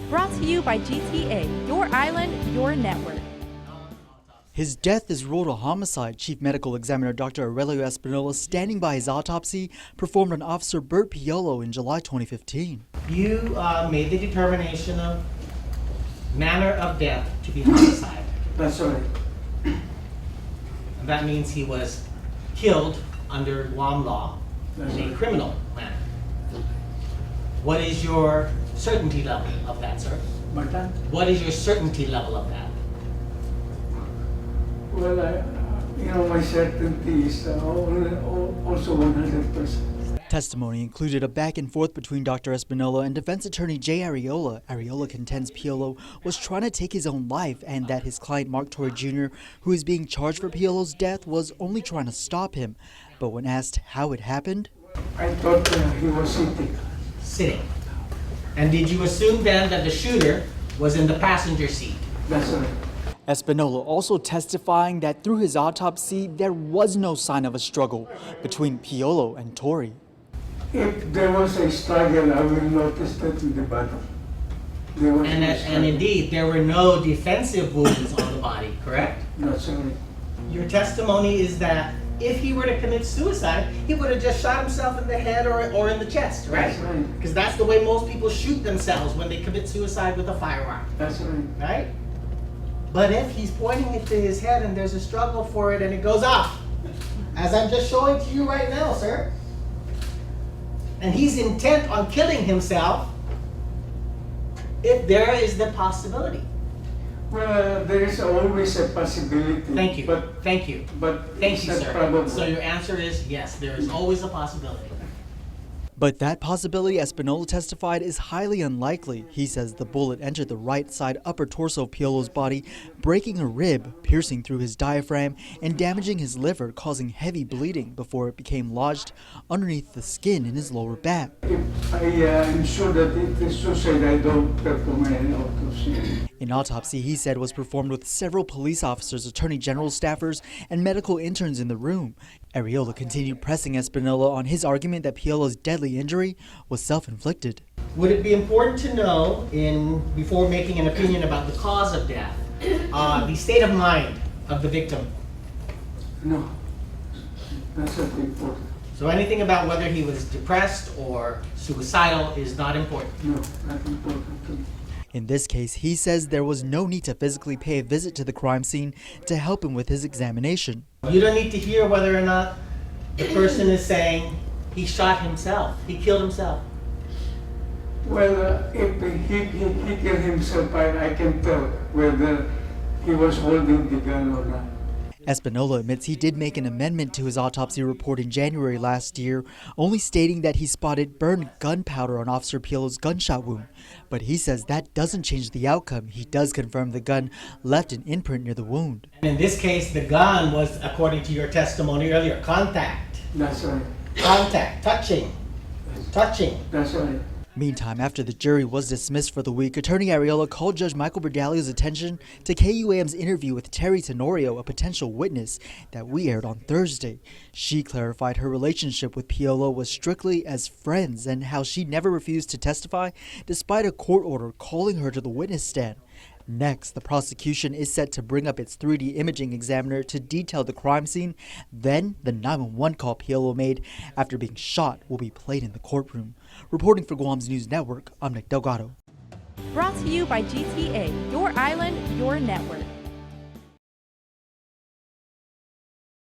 Brought to you by GTA, your island, your network. His death is ruled a homicide. Chief Medical Examiner Dr. Aurelio Espinola, standing by his autopsy, performed on Officer Bert Piolo in July 2015. You made the determination of manner of death to be homicide. That's right. And that means he was killed under Guam law in a criminal manner. What is your certainty level of that, sir? Martin? What is your certainty level of that? Well, my certainty is also 100%. Testimony included a back and forth between Dr. Espinola and defense attorney Jay Areola. Areola contends Piolo was trying to take his own life and that his client Mark Torre Jr., who is being charged for Piolo's death, was only trying to stop him. But when asked how it happened, I thought he was sitting. Sitting. And did you assume then that the shooter was in the passenger seat? That's right. Espinola also testifying that through his autopsy, there was no sign of a struggle between Piolo and Torre. If there was a struggle, I will notice that in the body. And indeed, there were no defensive wounds on the body, correct? That's right. Your testimony is that if he were to commit suicide, he would have just shot himself in the head or in the chest, right? That's right. Because that's the way most people shoot themselves when they commit suicide with a firearm. That's right. Right? But if he's pointing it to his head and there's a struggle for it and it goes off, as I'm just showing to you right now, sir, and he's intent on killing himself, if there is the possibility. Well, there is always a possibility. Thank you. But, Thank you. But Thank you, it's sir. not probable. So your answer is yes, there is always a possibility. But that possibility, Espinola testified, is highly unlikely. He says the bullet entered the right side upper torso of Piolo's body, breaking a rib, piercing through his diaphragm, and damaging his liver, causing heavy bleeding before it became lodged underneath the skin in his lower back. If I am sure that it is suicide, I don't perform any autopsy. An autopsy, he said, was performed with several police officers, attorney general staffers, and medical interns in the room. Areola continued pressing Espinola on his argument that Piolo's deadly injury was self-inflicted. Would it be important to know, before making an opinion about the cause of death, the state of mind of the victim? No, that's not important. So anything about whether he was depressed or suicidal is not important? No, not important to me. In this case, he says there was no need to physically pay a visit to the crime scene to help him with his examination. You don't need to hear whether or not the person is saying he shot himself, he killed himself. Well, if he killed himself, I can tell whether he was holding the gun or not. Espinola admits he did make an amendment to his autopsy report in January last year, only stating that he spotted burned gunpowder on Officer Piolo's gunshot wound. But he says that doesn't change the outcome. He does confirm the gun left an imprint near the wound. In this case, the gun was, according to your testimony earlier, contact. That's right. Contact, touching. That's right. Meantime, after the jury was dismissed for the week, Attorney Areola called Judge Michael Berdalio's attention to KUAM's interview with Terry Tenorio, a potential witness that we aired on Thursday. She clarified her relationship with Piolo was strictly as friends and how she never refused to testify despite a court order calling her to the witness stand. Next, the prosecution is set to bring up its 3D imaging examiner to detail the crime scene. Then, the 911 call Piolo made after being shot will be played in the courtroom. Reporting for Guam's News Network, I'm Nick Delgado. Brought to you by GTA, your island, your network.